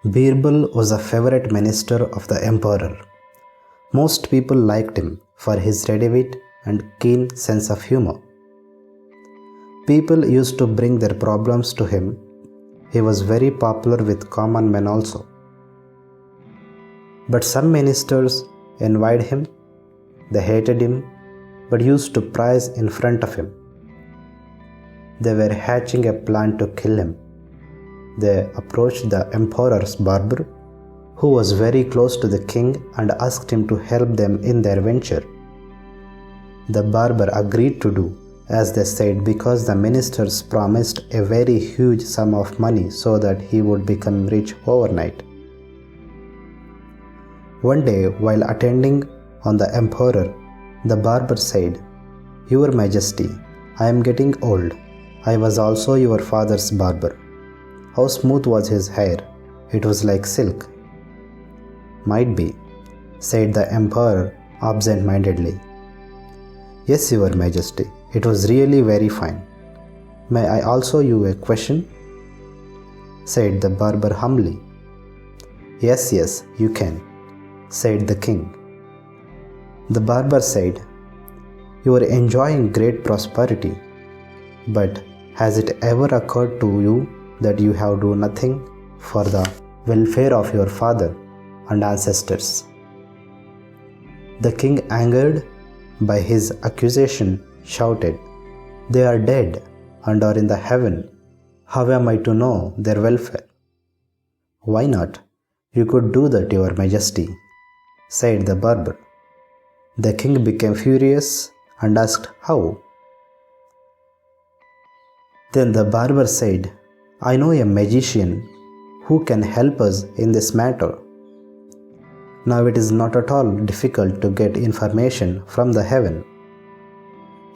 Birbal was a favorite minister of the emperor. Most people liked him for his ready wit and keen sense of humor. People used to bring their problems to him. He was very popular with common men also. But some ministers envied him, they hated him, but used to praise in front of him. They were hatching a plan to kill him. They approached the emperor's barber, who was very close to the king, and asked him to help them in their venture. The barber agreed to do as they said because the ministers promised a very huge sum of money so that he would become rich overnight. One day, while attending on the emperor, the barber said, "Your Majesty, I am getting old. I was also your father's barber. How smooth was his hair? It was like silk." "Might be," said the emperor absent-mindedly. "Yes, Your Majesty, it was really very fine. May I also you a question?" said the barber humbly. Yes, you can," said the king. The barber said, "You are enjoying great prosperity, but has it ever occurred to you that you have done nothing for the welfare of your father and ancestors?" The king, angered by his accusation, shouted, "They are dead and are in the heaven. How am I to know their welfare?" "Why not? You could do that, Your Majesty," said the barber. The king became furious and asked, "How?" Then the barber said, "I know a magician who can help us in this matter. Now it is not at all difficult to get information from the heaven.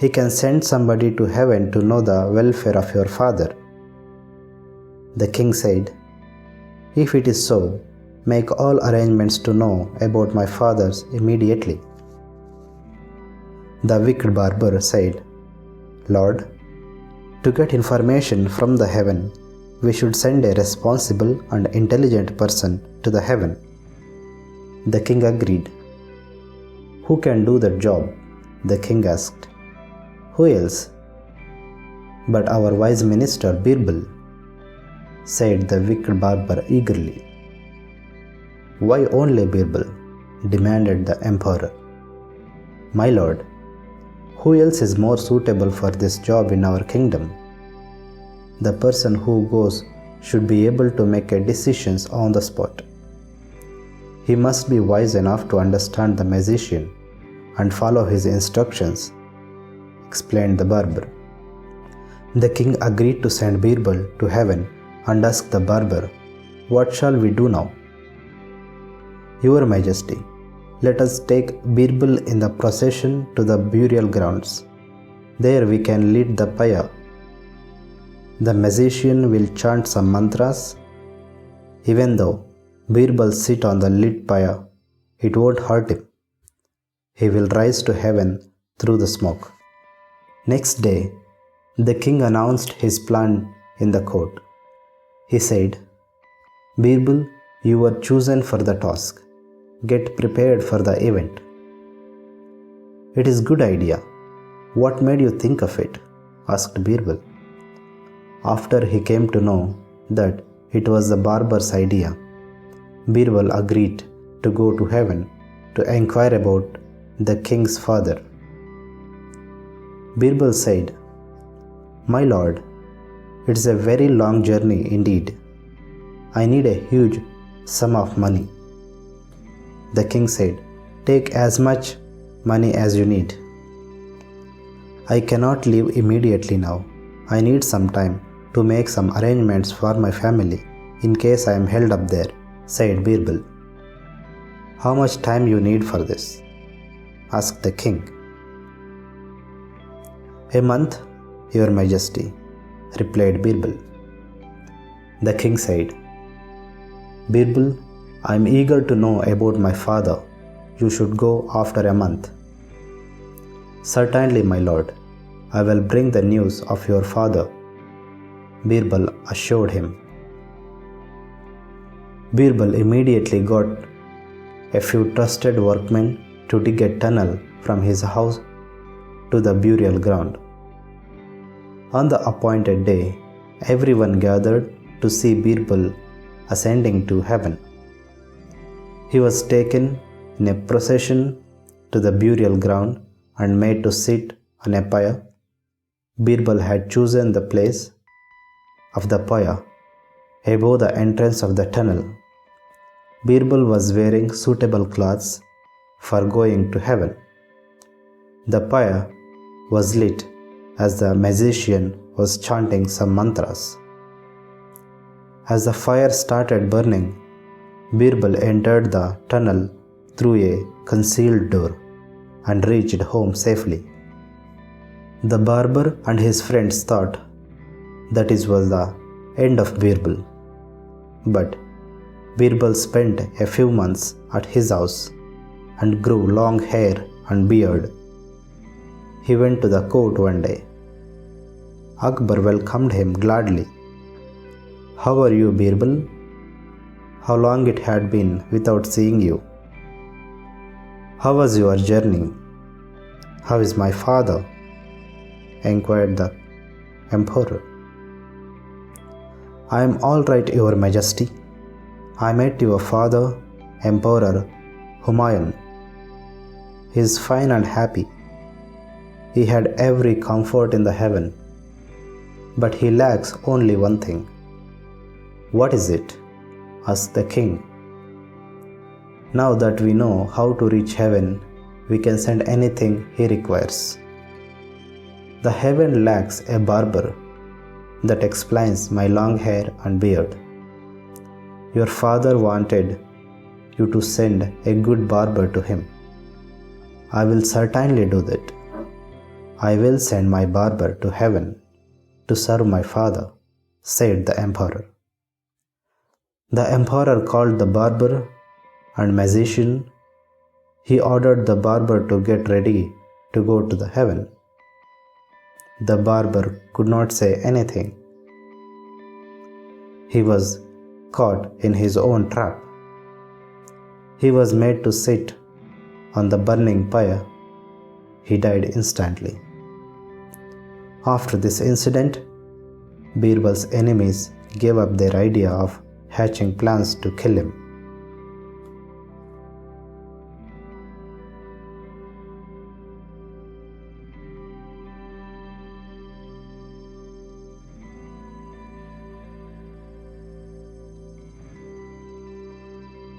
He can send somebody to heaven to know the welfare of your father." The king said, "If it is so, make all arrangements to know about my father's immediately." The wicked barber said, "Lord, to get information from the heaven, we should send a responsible and intelligent person to the heaven." The king agreed. "Who can do that job?" the king asked. "Who else but our wise minister Birbal?" said the wicked barber eagerly. "Why only Birbal?" demanded the emperor. "My lord, who else is more suitable for this job in our kingdom? The person who goes should be able to make decisions on the spot. He must be wise enough to understand the magician and follow his instructions," explained the barber. The king agreed to send Birbal to heaven and asked the barber, "What shall we do now?" "Your Majesty, let us take Birbal in the procession to the burial grounds. There we can lead the pyre. The magician will chant some mantras. Even though Birbal sit on the lit pyre, it won't hurt him. He will rise to heaven through the smoke." Next day, the king announced his plan in the court. He said, "Birbal, you were chosen for the task. Get prepared for the event." "It is a good idea. What made you think of it?" asked Birbal. After he came to know that it was the barber's idea, Birbal agreed to go to heaven to inquire about the king's father. Birbal said, "My lord, it is a very long journey indeed. I need a huge sum of money." The king said, "Take as much money as you need." "I cannot leave immediately now. I need some time to make some arrangements for my family in case I am held up there," said Birbal. "How much time you need for this?" asked the king. "A month, Your Majesty," replied Birbal. The king said, "Birbal, I am eager to know about my father. You should go after a month." "Certainly, my lord. I will bring the news of your father," Birbal assured him. Birbal immediately got a few trusted workmen to dig a tunnel from his house to the burial ground. On the appointed day, everyone gathered to see Birbal ascending to heaven. He was taken in a procession to the burial ground and made to sit on a pyre. Birbal had chosen the place of the pyre above the entrance of the tunnel. Birbal was wearing suitable clothes for going to heaven. The pyre was lit as the magician was chanting some mantras. As the fire started burning, Birbal entered the tunnel through a concealed door and reached home safely. The barber and his friends thought that it was the end of Birbal. But Birbal spent a few months at his house and grew long hair and beard. He went to the court one day. Akbar welcomed him gladly. "How are you, Birbal? How long it had been without seeing you? How was your journey? How is my father?" inquired the emperor. "I am all right, your majesty. I met your father, Emperor Humayun. He is fine and happy. He had every comfort in the heaven. But he lacks only one thing." "What is it?" asked the king. "Now that we know how to reach heaven, we can send anything he requires. The heaven lacks a barber. That explains my long hair and beard. Your father wanted you to send a good barber to him. I will certainly do that. I will send my barber to heaven to serve my father," said the emperor. The emperor called the barber and magician. He ordered the barber to get ready to go to the heaven. The barber could not say anything. He was caught in his own trap. He was made to sit on the burning pyre. He died instantly. After this incident, Birbal's enemies gave up their idea of hatching plans to kill him.